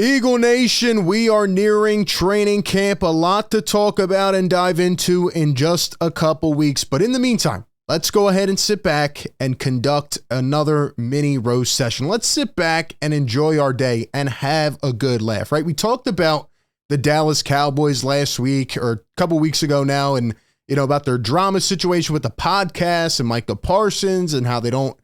Eagle Nation, we are nearing training camp. A lot to talk about and dive into in just a couple weeks. But in the meantime, let's go ahead and sit back and conduct another mini roast session. Let's sit back and enjoy our day and have a good laugh, right? We talked about the Dallas Cowboys last week or a couple weeks ago now, and about their drama situation with the podcast and Micah Parsons and how they don't,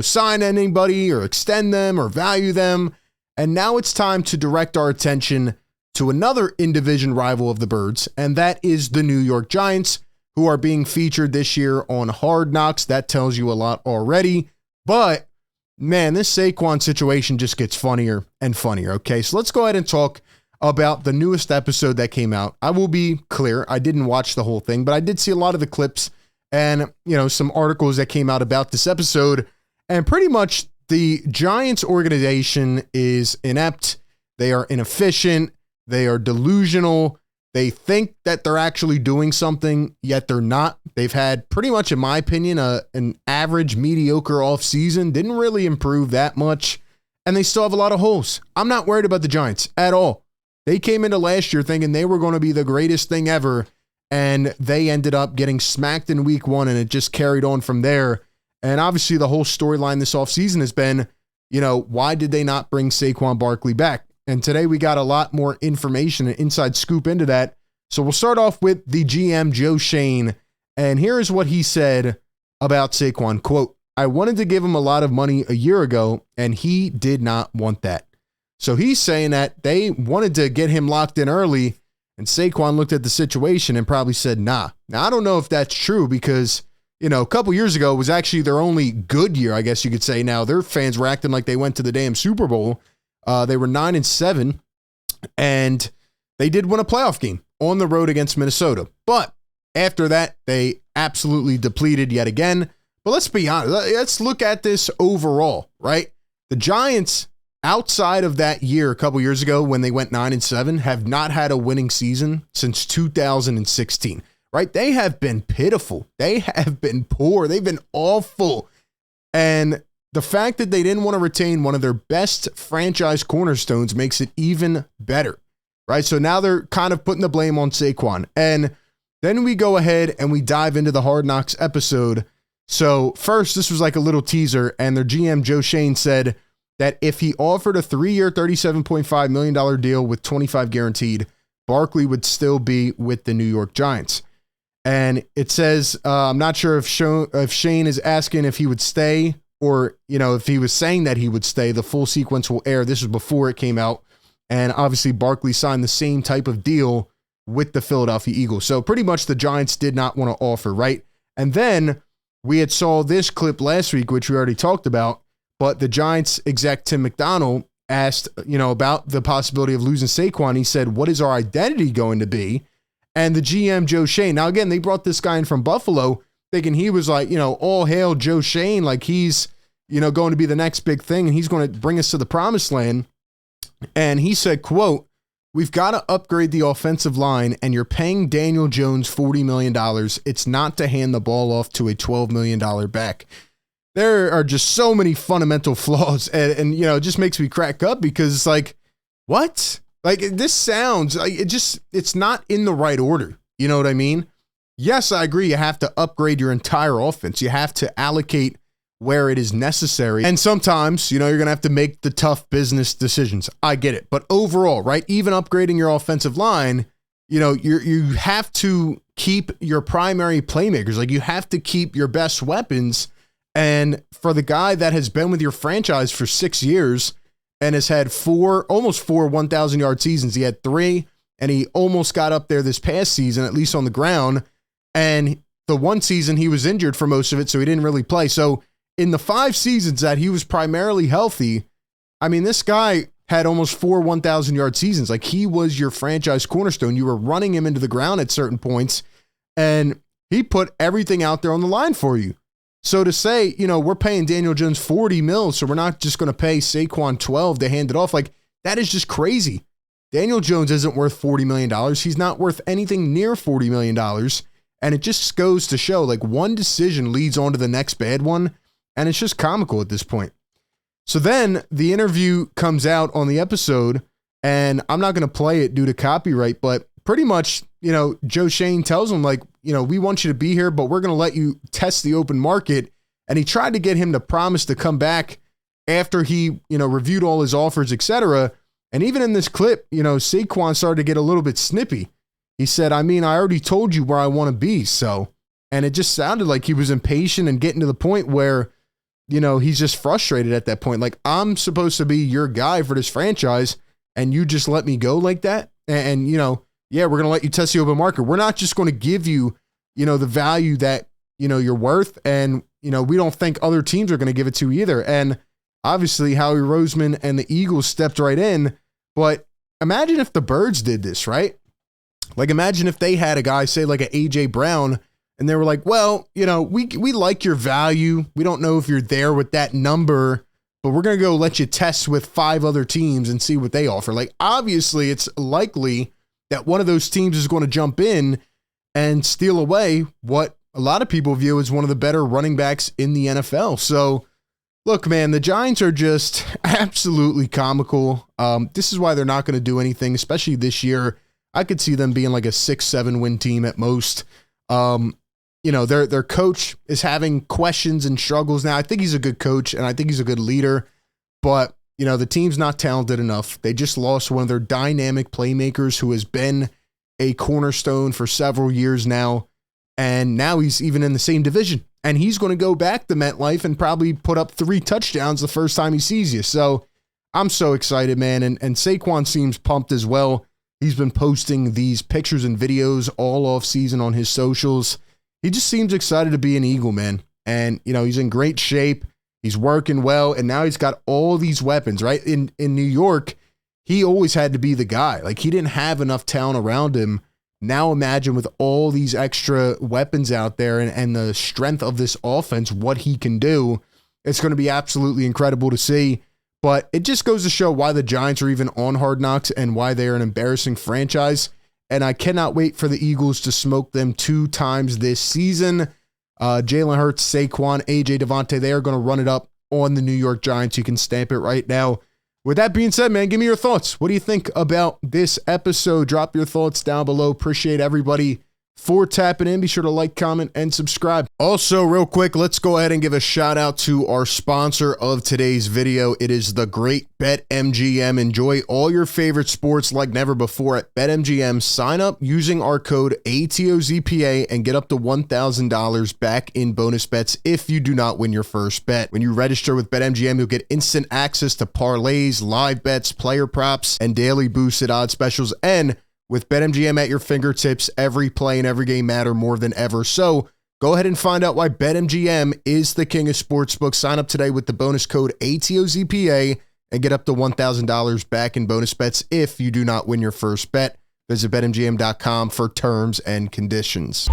sign anybody or extend them or value them. And now it's time to direct our attention to another in-division rival of the Birds, and that is the New York Giants, who are being featured this year on Hard Knocks. That tells you a lot already. But, man, this Saquon situation just gets funnier and funnier, okay? So let's go ahead and talk about the newest episode that came out. I will be clear, I didn't watch the whole thing, but I did see a lot of the clips and, some articles that came out about this episode, and pretty much the Giants organization is inept. They are inefficient. They are delusional. They think that they're actually doing something, yet they're not. They've had pretty much, in my opinion, an average, mediocre offseason. Didn't really improve that much, and they still have a lot of holes. I'm not worried about the Giants at all. They came into last year thinking they were going to be the greatest thing ever, and they ended up getting smacked in week one, and it just carried on from there. And obviously the whole storyline this offseason has been, why did they not bring Saquon Barkley back? And today we got a lot more information and inside scoop into that. So we'll start off with the GM Joe Schoen. And here is what he said about Saquon. Quote, "I wanted to give him a lot of money a year ago, and he did not want that." So he's saying that they wanted to get him locked in early, and Saquon looked at the situation and probably said, nah. Now, I don't know if that's true because, a couple years ago was actually their only good year, I guess you could say. Now, their fans were acting like they went to the damn Super Bowl. They were 9-7, and they did win a playoff game on the road against Minnesota. But after that, they absolutely depleted yet again. But let's be honest. Let's look at this overall, right? The Giants, outside of that year a couple years ago when they went 9-7, have not had a winning season since 2016. Right? They have been pitiful. They have been poor. They've been awful. And the fact that they didn't want to retain one of their best franchise cornerstones makes it even better. Right? So now they're kind of putting the blame on Saquon. And then we go ahead and we dive into the Hard Knocks episode. So first, this was like a little teaser, and their GM Joe Schoen said that if he offered a 3-year, $37.5 million deal with $25 guaranteed, Barkley would still be with the New York Giants. And it says, I'm not sure if Shane is asking if he would stay or, if he was saying that he would stay. The full sequence will air. This was before it came out. And obviously Barkley signed the same type of deal with the Philadelphia Eagles. So pretty much the Giants did not want to offer, right? And then we had saw this clip last week, which we already talked about, but the Giants exec Tim McDonald asked, about the possibility of losing Saquon. He said, what is our identity going to be? And the GM, Joe Schoen. Now, again, they brought this guy in from Buffalo thinking he was like, all hail Joe Schoen. Like he's, going to be the next big thing and he's going to bring us to the promised land. And he said, quote, "We've got to upgrade the offensive line and you're paying Daniel Jones $40 million. It's not to hand the ball off to a $12 million back." There are just so many fundamental flaws and it just makes me crack up because it's like, what? Like this sounds like it's not in the right order. You know what I mean? Yes, I agree. You have to upgrade your entire offense. You have to allocate where it is necessary. And sometimes, you're going to have to make the tough business decisions. I get it. But overall, right? Even upgrading your offensive line, you have to keep your primary playmakers. Like you have to keep your best weapons. And for the guy that has been with your franchise for 6 years, and has had almost four 1,000-yard seasons. He had 3, and he almost got up there this past season, at least on the ground. And the one season he was injured for most of it, so he didn't really play. So in the 5 seasons that he was primarily healthy, I mean, this guy had almost 4 1,000-yard seasons. Like he was your franchise cornerstone. You were running him into the ground at certain points, and he put everything out there on the line for you. So to say, we're paying Daniel Jones $40 million, so we're not just going to pay Saquon $12 to hand it off, like that is just crazy. Daniel Jones isn't worth $40 million. He's not worth anything near $40 million. And it just goes to show like one decision leads on to the next bad one. And it's just comical at this point. So then the interview comes out on the episode And I'm not going to play it due to copyright, but pretty much, Joe Schoen tells him, like, we want you to be here, but we're going to let you test the open market. And he tried to get him to promise to come back after he, reviewed all his offers, etc. And even in this clip, Saquon started to get a little bit snippy. He said, I already told you where I want to be. So, and it just sounded like he was impatient and getting to the point where, he's just frustrated at that point. Like, I'm supposed to be your guy for this franchise, and you just let me go like that. And yeah, we're going to let you test the open market. We're not just going to give you, the value that, you're worth. And, we don't think other teams are going to give it to you either. And obviously Howie Roseman and the Eagles stepped right in. But imagine if the Birds did this, right? Like, imagine if they had a guy, say like an AJ Brown, and they were like, well, we like your value. We don't know if you're there with that number, but we're going to go let you test with 5 other teams and see what they offer. Like, obviously it's likely that one of those teams is going to jump in and steal away what a lot of people view as one of the better running backs in the NFL. So look, man, the Giants are just absolutely comical. This is why they're not going to do anything, especially this year. I could see them being like a 6-7 win team at most. Their coach is having questions and struggles now. I think he's a good coach and I think he's a good leader, but the team's not talented enough. They just lost one of their dynamic playmakers who has been a cornerstone for several years now. And now he's even in the same division, and he's going to go back to MetLife and probably put up 3 touchdowns the first time he sees you. So I'm so excited, man. And Saquon seems pumped as well. He's been posting these pictures and videos all off season on his socials. He just seems excited to be an Eagle, man. And, he's in great shape. He's working well. And now he's got all these weapons, right? In New York, he always had to be the guy. Like, he didn't have enough talent around him. Now imagine with all these extra weapons out there and the strength of this offense, what he can do. It's going to be absolutely incredible to see. But it just goes to show why the Giants are even on Hard Knocks and why they are an embarrassing franchise. And I cannot wait for the Eagles to smoke them 2 times this season. Jalen Hurts, Saquon, AJ Devontae, they are going to run it up on the New York Giants. You can stamp it right now. With that being said, man, give me your thoughts. What do you think about this episode? Drop your thoughts down below. Appreciate everybody for tapping in. Be sure to like, comment, and subscribe. Also, real quick, let's go ahead and give a shout out to our sponsor of today's video. It is the great BetMGM. Enjoy all your favorite sports like never before at BetMGM. Sign up using our code ATOZPA and get up to $1,000 back in bonus bets if you do not win your first bet. When you register with BetMGM, you'll get instant access to parlays, live bets, player props, and daily boosted odds specials. And with BetMGM at your fingertips, every play and every game matter more than ever. So go ahead and find out why BetMGM is the king of sportsbooks. Sign up today with the bonus code ATOZPA and get up to $1,000 back in bonus bets if you do not win your first bet. Visit BetMGM.com for terms and conditions.